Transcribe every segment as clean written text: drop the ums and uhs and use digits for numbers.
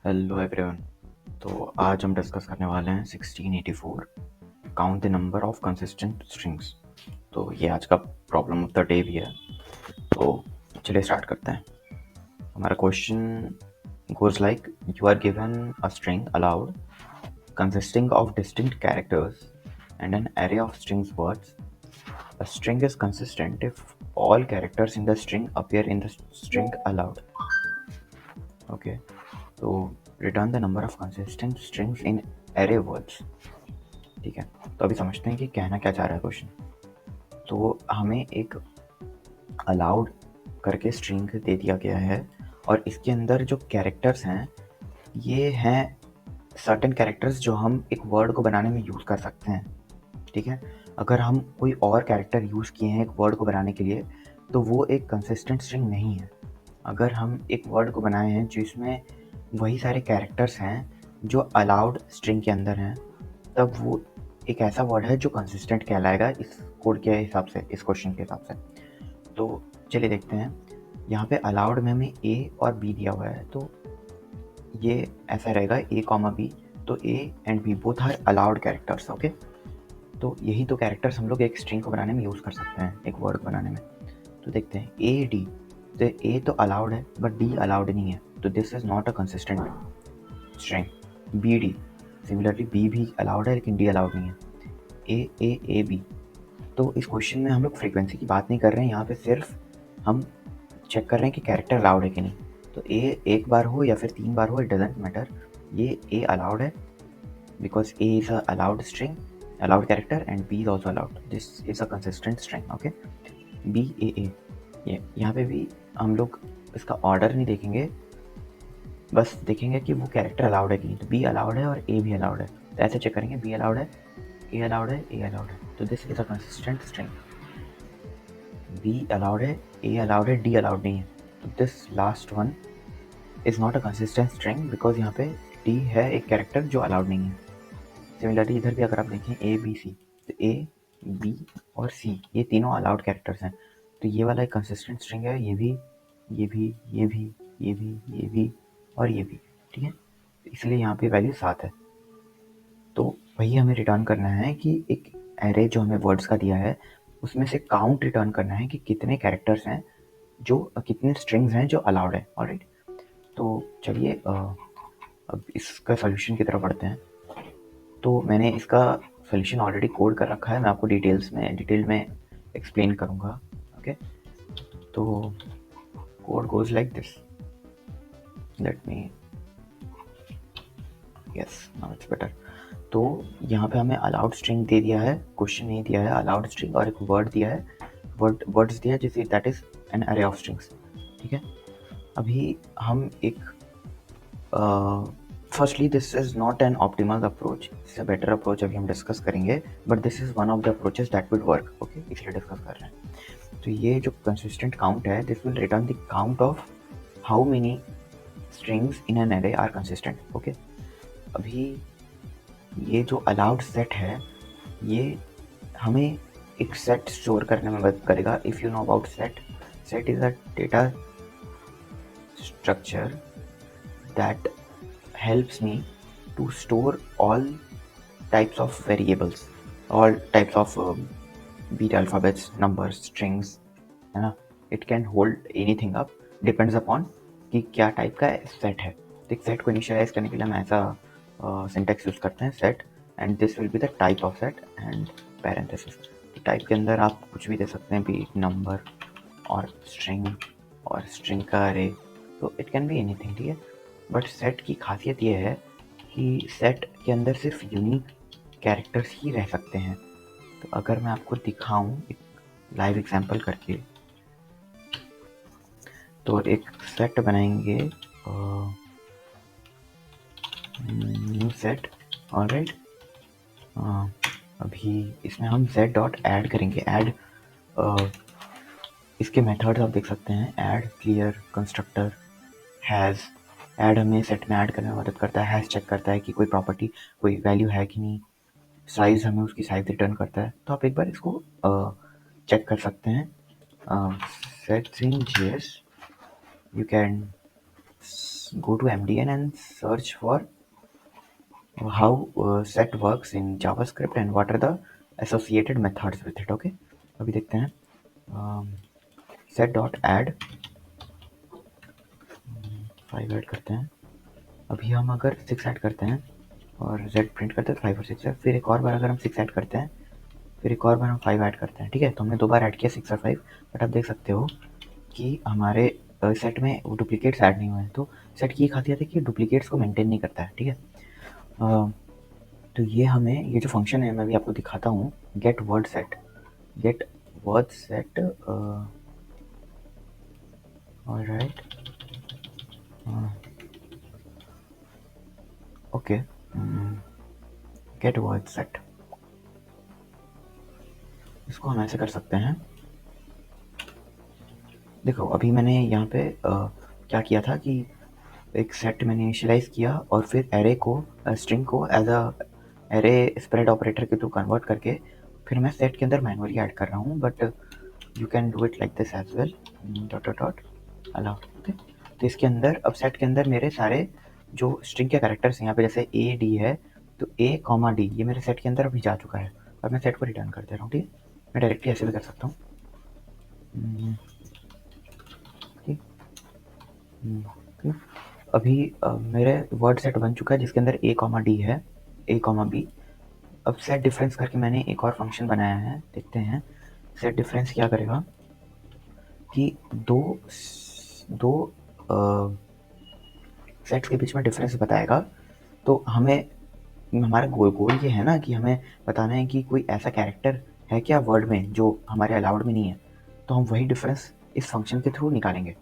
Hello everyone. तो आज हम डिस्कस करने वाले हैं 1684 count the number of consistent strings. तो ये आज का प्रॉब्लम ऑफ द डे भी है। तो चलिए स्टार्ट करते हैं। हमारा question goes like you are given a string allowed consisting of distinct characters and an array of strings words. A string is consistent if all characters in the string appear in the string allowed. Okay. तो return the number of consistent strings in array words. ठीक है, तो अभी समझते हैं कि कहना क्या चाह रहा है क्वेश्चन। तो हमें एक अलाउड करके स्ट्रिंग दे दिया गया है और इसके अंदर जो कैरेक्टर्स हैं ये हैं सर्टेन कैरेक्टर्स जो हम एक वर्ड को बनाने में यूज़ कर सकते हैं। ठीक है, अगर हम कोई और कैरेक्टर यूज़ किए हैं एक वर्ड को बनाने के लिए तो वो एक कंसिस्टेंट स्ट्रिंग नहीं है। अगर हम एक वर्ड को बनाए हैं जिसमें वही सारे कैरेक्टर्स हैं जो अलाउड स्ट्रिंग के अंदर हैं, तब वो एक ऐसा वर्ड है जो कंसिस्टेंट कहलाएगा इस कोड के हिसाब से, इस क्वेश्चन के हिसाब से। तो चलिए देखते हैं। यहाँ पे अलाउड में हमें ए और बी दिया हुआ है, तो ये ऐसा रहेगा ए कॉमा बी। तो A and B both are allowed characters. Okay, तो यही तो कैरेक्टर्स हम लोग एक स्ट्रिंग को बनाने में यूज़ कर सकते हैं, एक वर्ड को बनाने में। तो देखते हैं ए डी। तो ए तो अलाउड है बट डी अलाउड नहीं है, तो this is not a consistent string. B D similarly B भी अलाउड है लेकिन डी अलाउड नहीं है। A B. तो इस क्वेश्चन में हम लोग फ्रीक्वेंसी की बात नहीं कर रहे हैं, यहाँ पे सिर्फ हम चेक कर रहे हैं कि कैरेक्टर अलाउड है कि नहीं। तो ए एक बार हो या फिर 3 बार हो, इट डजेंट मैटर। ये ए अलाउड है because A is a allowed string, allowed character, and B is also allowed. This is a consistent string. Okay, B A. ये यहाँ पे भी हम लोग इसका ऑर्डर नहीं देखेंगे, बस देखेंगे कि वो कैरेक्टर अलाउड है कि नहीं। तो बी अलाउड है और ए भी अलाउड है, तो ऐसे चेक करेंगे बी अलाउड है, ए अलाउड है, ए अलाउड है। तो this is a consistent string. Be allowed है, ए अलाउड है, डी अलाउड नहीं है, तो this last one is not a consistent string because यहाँ पे डी है एक कैरेक्टर जो अलाउड नहीं है। सिमिलरली इधर भी अगर आप देखें ए बी सी, तो ए बी और सी ये तीनों अलाउड कैरेक्टर्स हैं, तो ये वाला एक कंसिस्टेंट स्ट्रिंग है। ये भी, ये भी, ये भी, ये भी, ये भी और ये भी। ठीक है, इसलिए यहाँ पे वैल्यू 7 है। तो वही हमें रिटर्न करना है कि एक एरे जो हमें वर्ड्स का दिया है उसमें से काउंट रिटर्न करना है कि कितने कैरेक्टर्स हैं, जो कितने स्ट्रिंग्स हैं जो अलाउड है। ऑलराइट, तो चलिए अब इसका सोल्यूशन की तरफ बढ़ते हैं। तो मैंने इसका सोल्यूशन ऑलरेडी कोड कर रखा है, मैं आपको डिटेल में एक्सप्लेन करूँगा। ओके, तो code goes like this. Let me, yes now it's better. तो यहाँ पे हमें अलाउड स्ट्रिंग दे दिया है, क्वेश्चन नहीं दिया है, अलाउड स्ट्रिंग और एक वर्ड दिया है, वर्ड्स दिया है जिसे दैट इज एन अरे ऑफ स्ट्रिंग्स। ठीक है, अभी हम एक firstly this is not an optimal approach, it's a better approach अभी हम डिस्कस करेंगे, but this is one of the approaches that will work. Okay, इसलिए डिस्कस कर रहे हैं। तो ये जो कंसिस्टेंट काउंट है, this will return the count of how many strings in an अरे आर कंसिस्टेंट। ओके, अभी ये जो अलाउड सेट है ये हमें एक सेट स्टोर करने में मदद करेगा। If you know about set, set is a data structure that helps me to store all types of variables, all types of beta alphabets, numbers, strings, है ना। It can hold anything up, depends upon कि क्या type का set है। तो एक set को initialise करने के लिए हम ऐसा सिंटेक्स यूज़ करते हैं, set, and this will be the type of set and parenthesis. Type के अंदर आप कुछ भी दे सकते हैं, भी नंबर और स्ट्रिंग का अरे, तो इट कैन बी एनीथिंग। ठीक है, बट सेट की खासियत ये है कि सेट के अंदर सिर्फ यूनिक कैरेक्टर्स ही रह सकते हैं। तो अगर मैं आपको दिखाऊं एक लाइव एग्जांपल करके, तो एक सेट बनाएंगे, न्यू सेट। ऑलराइट, अभी इसमें हम z डॉट ऐड करेंगे। ऐड, इसके मेथड्स आप देख सकते हैं, add, clear, constructor, has. Add हमें सेट में ऐड करने में मदद करता है, हैश चेक करता है कि कोई प्रॉपर्टी, कोई वैल्यू है कि नहीं, साइज़ हमें उसकी साइज़ रिटर्न करता है। तो आप एक बार इसको चेक कर सकते हैं। Set in JS, you can go to MDN and search for how set works in JavaScript and what are the associated methods with it. Okay, अभी देखते हैं set dot add 5 ऐड करते हैं. अभी हम अगर 6 ऐड करते हैं और z प्रिंट करते हैं 5 और 6 है. फिर एक और बार अगर हम 6 ऐड करते हैं, फिर एक और बार हम 5 ऐड करते हैं. ठीक है, तो हमने 2 बार ऐड किया 6 और 5. बट आप देख सकते हो कि हमारे सेट में वो डुप्लीकेट्स ऐड नहीं हुए हैं. तो सेट की खासियत है कि डुप्लीकेट्स को मेंटेन नहीं करता है. ठीक है, तो ये हमें ये जो फंक्शन है मैं भी आपको दिखाता हूँ. Get word set alright. Okay, get word set, इसको हम ऐसे कर सकते हैं. देखो अभी मैंने यहाँ पे क्या किया था कि एक सेट मैंने इनिशियलाइज किया और फिर एरे को स्ट्रिंग को as a array spread operator के थ्रू कन्वर्ट करके फिर मैं सेट के अंदर मैनुअली ऐड कर रहा हूँ. But you can do it like this as well. Dot dot dot allow. Okay, तो इसके अंदर अब सेट के अंदर मेरे सारे जो स्ट्रिंग के कैरेक्टर्स हैं यहाँ पे जैसे ए डी है, तो ए कॉमा डी ये मेरे सेट के अंदर अभी जा चुका है और मैं सेट को रिटर्न कर दे रहा हूँ. ठीक है, मैं डायरेक्टली ऐसे भी कर सकता हूँ. अभी मेरे वर्ड सेट बन चुका है जिसके अंदर ए कॉमा डी है, ए कॉमा बी. अब सेट डिफरेंस करके मैंने एक और फंक्शन बनाया है, देखते हैं. सेट डिफरेंस क्या करेगा कि दो सेट्स के बीच में डिफरेंस बताएगा. तो हमें हमारा गोल ये है ना कि हमें बताना है कि कोई ऐसा कैरेक्टर है क्या वर्ड में जो हमारे अलाउड में नहीं है, तो हम वही डिफरेंस इस फंक्शन के थ्रू निकालेंगे.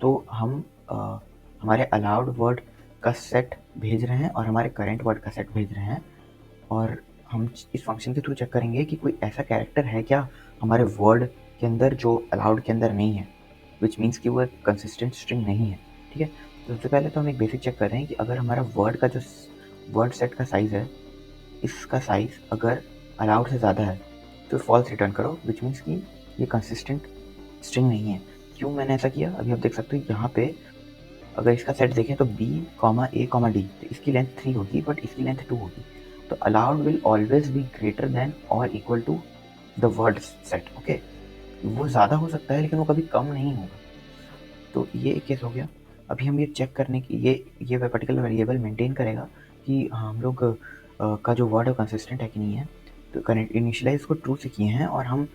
तो हम हमारे अलाउड वर्ड का सेट भेज रहे हैं और हमारे करेंट वर्ड का सेट भेज रहे हैं और हम इस फंक्शन के थ्रू चेक करेंगे कि कोई ऐसा कैरेक्टर है क्या हमारे वर्ड के अंदर जो अलाउड के अंदर नहीं है, विच मीन्स कि वो एक कंसिस्टेंट स्ट्रिंग नहीं है. ठीक है, तो सबसे पहले तो हम एक बेसिक चेक कर रहे हैं कि अगर हमारा वर्ड का जो वर्ड सेट का साइज़ है, इसका साइज़ अगर अलाउड से ज़्यादा है तो फॉल्स रिटर्न करो, विच मीन्स कि ये कंसिस्टेंट स्ट्रिंग नहीं है. क्यों मैंने ऐसा किया अभी आप देख सकते हो. यहाँ पे अगर इसका सेट देखें तो b comma a comma D, तो इसकी लेंथ 3 होगी बट इसकी लेंथ 2 होगी. तो allowed will always be greater than और equal to the word set. Okay, वो ज़्यादा हो सकता है लेकिन वो कभी कम नहीं होगा. तो ये एक केस हो गया. अभी हम ये चेक करने की ये पर्टिकुलर वेरिएबल मेंटेन करेगा कि हम लोग का जो वर्ड है कंसिस्टेंट है कि नहीं है. तो करेंट इनिशियलाइज को ट्रू से किए हैं और हम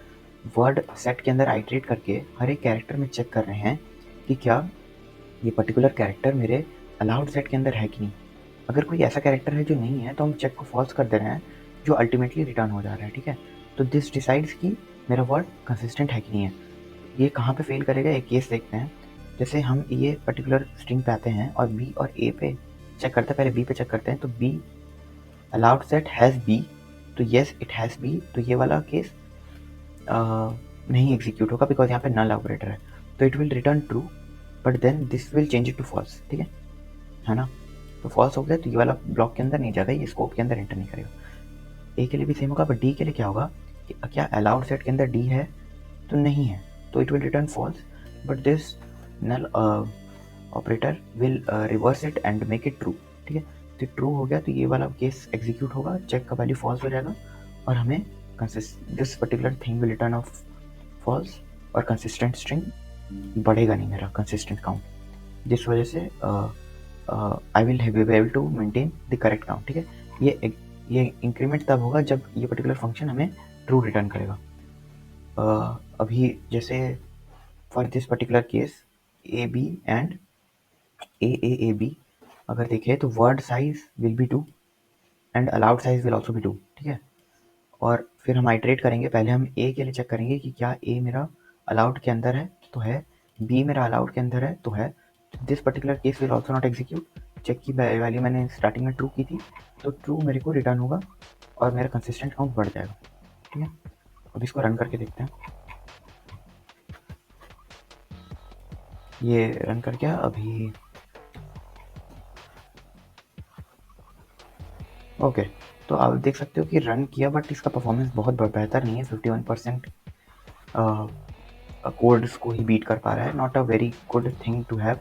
वर्ड सेट के अंदर आइटरेट करके हर एक कैरेक्टर में चेक कर रहे हैं कि क्या ये पर्टिकुलर कैरेक्टर मेरे अलाउड सेट के अंदर है कि नहीं. अगर कोई ऐसा कैरेक्टर है जो नहीं है तो हम चेक को फॉल्स कर दे रहे हैं, जो अल्टीमेटली रिटर्न हो जा रहा है. ठीक है, तो दिस डिसाइड्स कि मेरा वर्ड कंसिस्टेंट है कि नहीं है. ये कहाँ पे फेल करेगा, एक केस देखते हैं. जैसे हम ये पर्टिकुलर स्ट्रिंग पे आते हैं और बी और ए पे चेक करते हैं. पहले बी पे चेक करते हैं तो B allowed set has B, तो येस इट हैज़ बी. तो ये वाला केस नहीं एग्जीक्यूट होगा बिकॉज यहाँ पे नल ऑपरेटर है. तो it will return true but then this will change it to false. ठीक है ना. तो फॉल्स हो गया तो ये वाला ब्लॉक के अंदर नहीं जाएगा, ये स्कोप के अंदर एंटर नहीं करेगा. ए के लिए भी सेम होगा बट डी के लिए क्या होगा कि क्या अलाउड सेट के अंदर डी है, तो नहीं है, तो it will return false. But this null operator will reverse it and make it true. ठीक है, तो ट्रू हो गया तो ये वाला केस एग्जीक्यूट होगा, चेक का वैल्यू फॉल्स हो जाएगा और हमें this particular thing will return of false और कंसिस्टेंट स्ट्रिंग बढ़ेगा नहीं मेरा कंसिस्टेंट काउंट. जिस वजह से I will be able to maintain the correct count. ठीक है, ये इंक्रीमेंट तब होगा जब ये पर्टिकुलर फंक्शन हमें ट्रू रिटर्न करेगा. अभी जैसे for this particular case A B and A B अगर देखें तो word size will be 2 and allowed size will also be 2. ठीक है, और फिर हम आइटरेट करेंगे. पहले हम ए के लिए चेक करेंगे कि क्या ए मेरा अलाउड के अंदर है, तो है. बी मेरा अलाउड के अंदर है, तो है. This particular case will also not execute. Check की वैल्यू मैंने स्टार्टिंग में ट्रू की थी, तो ट्रू मेरे को रिटर्न होगा और मेरा कंसिस्टेंट काउंट बढ़ जाएगा. ठीक है, अब इसको रन करके देखते हैं. ये रन कर गया अभी. ओके, तो आप देख सकते हो कि रन किया बट इसका परफॉर्मेंस बहुत बेहतर नहीं है. 51% कोड्स को ही बीट कर पा रहा है. Not a very good thing to have.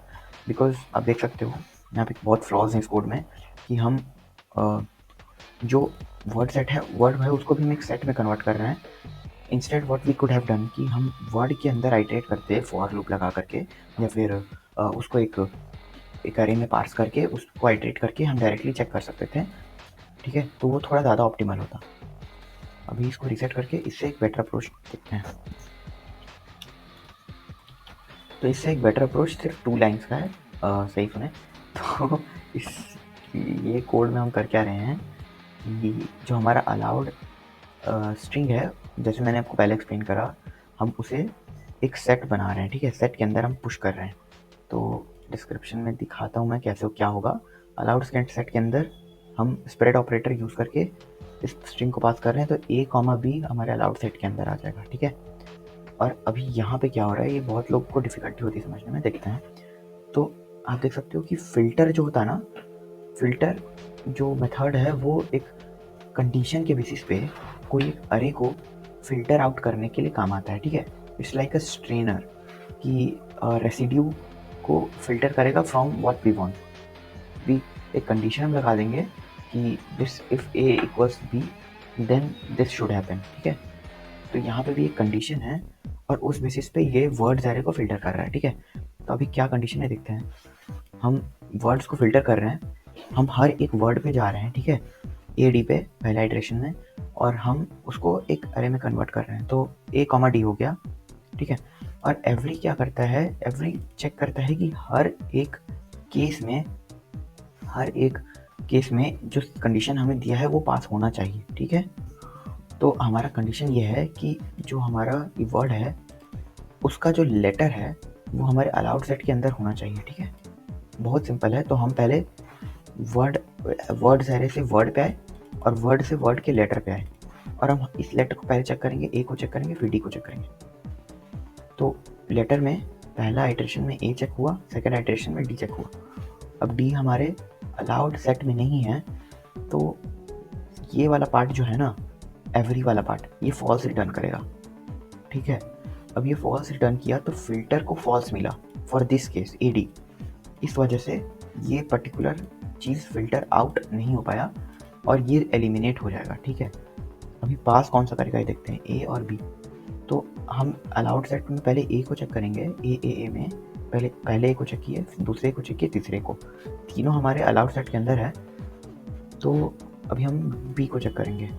Because आप देख सकते हो यहाँ पे बहुत फ्लॉज हैं इस कोड में कि हम जो वर्ड सेट है वर्ड है उसको भी हम एक सेट में कन्वर्ट कर रहे हैं। Instead what we could have done कि हम वर्ड के अंदर आइटरेट करते फॉर लूप लगा करके, या फिर उसको एक अरे में पार्स करके उसको आइटरेट करके हम डायरेक्टली चेक कर सकते थे। ठीक है, तो वो थोड़ा ज़्यादा ऑप्टिमल होता। अभी इसको रीसेट करके इससे एक बेटर अप्रोच देखते हैं। तो इससे एक बेटर अप्रोच सिर्फ 2 लाइन्स का है, सही सुने तो इस ये कोड में हम कर क्या रहे हैं कि जो हमारा अलाउड स्ट्रिंग है, जैसे मैंने आपको पहले एक्सप्लेन करा, हम उसे एक सेट बना रहे हैं। ठीक है, सेट के अंदर हम पुश कर रहे हैं। तो डिस्क्रिप्शन में दिखाता हूँ मैं कैसे क्या होगा। अलाउड सेट के अंदर हम स्प्रेड ऑपरेटर यूज़ करके इस स्ट्रिंग को पास कर रहे हैं, तो ए कॉमा बी हमारे अलाउड सेट के अंदर आ जाएगा। ठीक है, और अभी यहाँ पे क्या हो रहा है, ये बहुत लोगों को डिफ़िकल्टी होती है समझने में। देखते हैं, तो आप देख सकते हो कि फ़िल्टर जो होता है ना, फ़िल्टर जो मेथड है वो एक कंडीशन के बेसिस पे कोई एक अरे को फ़िल्टर आउट करने के लिए काम आता है। ठीक है, इट्स लाइक अ स्ट्रेनर कि रेसिड्यू को फ़िल्टर करेगा फ्रॉम व्हाट वी वांट। भी एक कंडीशन हम लगा देंगे कि this if A equals B then this should happen. ठीक है, तो यहाँ पे भी एक कंडीशन है और उस बेसिस पे ये वर्ड्स एरे को फ़िल्टर कर रहा है। ठीक है, तो अभी क्या कंडीशन है देखते हैं। हम वर्ड्स को फ़िल्टर कर रहे हैं, हम हर एक वर्ड पे जा रहे हैं। ठीक है, ए डी पे पहला इटरेशन में, और हम उसको एक अरे में कन्वर्ट कर रहे हैं। तो ए कॉमा डी हो गया। ठीक है, और एवरी क्या करता है, एवरी चेक करता है कि हर एक केस में जो कंडीशन हमें दिया है वो पास होना चाहिए। ठीक है, तो हमारा कंडीशन ये है कि जो हमारा वर्ड है उसका जो लेटर है वो हमारे अलाउड सेट के अंदर होना चाहिए। ठीक है, बहुत सिंपल है। तो हम पहले वर्ड एरे से वर्ड पे आए और वर्ड से वर्ड के लेटर पे आए, और हम इस लेटर को पहले चेक करेंगे, ए को चेक करेंगे, फिर डी को चेक करेंगे। तो लेटर में पहला आइटरेशन में ए चेक हुआ, सेकेंड आइटरेशन में डी चेक हुआ। अब डी हमारे अलाउड सेट में नहीं है, तो ये वाला पार्ट जो है ना, एवरी वाला पार्ट, ये फॉल्स रिटर्न करेगा। ठीक है, अब ये फॉल्स रिटर्न किया तो फिल्टर को फॉल्स मिला for this case A D. इस वजह से ये पर्टिकुलर चीज़ फिल्टर आउट नहीं हो पाया और ये एलिमिनेट हो जाएगा। ठीक है, अभी पास कौन सा करेगा ये देखते हैं, ए और बी। तो हम अलाउड सेट में पहले ए को चेक करेंगे, ए में पहले ए को चेक किए, दूसरे को चेक किए, तीसरे को, तीनों हमारे अलाउड सेट के अंदर है। तो अभी हम बी को चेक करेंगे,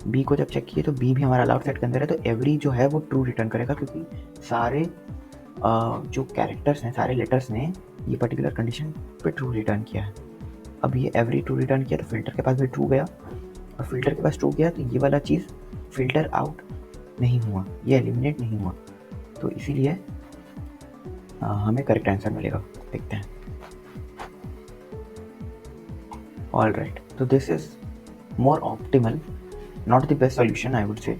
बी को जब चेक किए तो बी भी हमारा अलाउड सेट के अंदर है। तो एवरी जो है वो ट्रू रिटर्न करेगा, क्योंकि सारे जो कैरेक्टर्स हैं, सारे लेटर्स ने ये पर्टिकुलर कंडीशन पे ट्रू रिटर्न किया है। अब ये एवरी ट्रू रिटर्न किया तो फिल्टर के पास भी ट्रू गया, और फिल्टर के पास ट्रू गया तो ये वाला चीज़ फिल्टर आउट नहीं हुआ, ये एलिमिनेट नहीं हुआ। तो इसीलिए हमें करेक्ट आंसर मिलेगा। देखते हैं। ऑल राइट, तो this is more optimal, not the best solution I would say,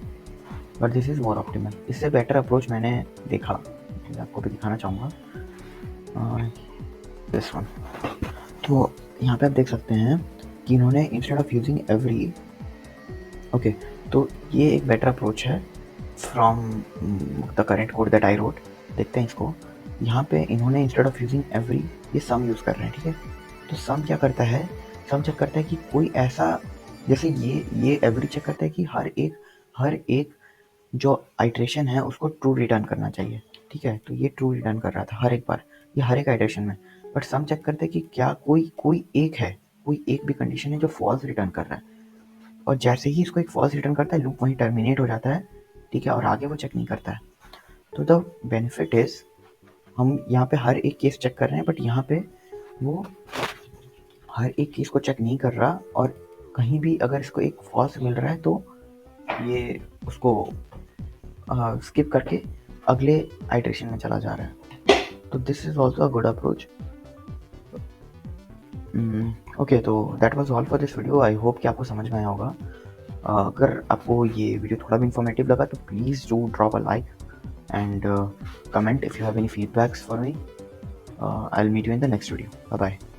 but this is more optimal. इससे बेटर अप्रोच मैंने देखा, मैं आपको भी दिखाना चाहूँगा, दिस वन। तो यहाँ पे आप देख सकते हैं कि इन्होंने instead of using every, okay, तो ये एक बेटर अप्रोच है from the current code that I wrote. देखते हैं इसको। यहाँ पे इन्होंने इंस्टेड ऑफ यूजिंग एवरी ये सम यूज़ कर रहे हैं। ठीक है, तो सम क्या करता है, सम चेक करता है कि कोई ऐसा, जैसे ये एवरी चेक करता है कि हर एक जो आइट्रेशन है उसको ट्रू रिटर्न करना चाहिए। ठीक है, तो ये ट्रू रिटर्न कर रहा था हर एक बार, ये हर एक आइट्रेशन में। बट सम चेक करते हैं कि क्या कोई एक भी कंडीशन है जो फॉल्स रिटर्न कर रहा है, और जैसे ही इसको एक फॉल्स रिटर्न करता है लूप वहीं टर्मिनेट हो जाता है। ठीक है, और आगे वो चेक नहीं करता है। तो द बेनिफिट इज, हम यहाँ पे हर एक केस चेक कर रहे हैं, बट यहाँ पे वो हर एक केस को चेक नहीं कर रहा, और कहीं भी अगर इसको एक फॉल्स मिल रहा है तो ये उसको स्किप करके अगले आइट्रेशन में चला जा रहा है। तो this is also a good approach. Okay, तो that was all for this video. I hope कि आपको समझ में आया होगा। अगर आपको ये वीडियो थोड़ा भी इन्फॉर्मेटिव लगा तो please do drop a like and comment if you have any feedbacks for me. I'll meet you in the next video. Bye bye.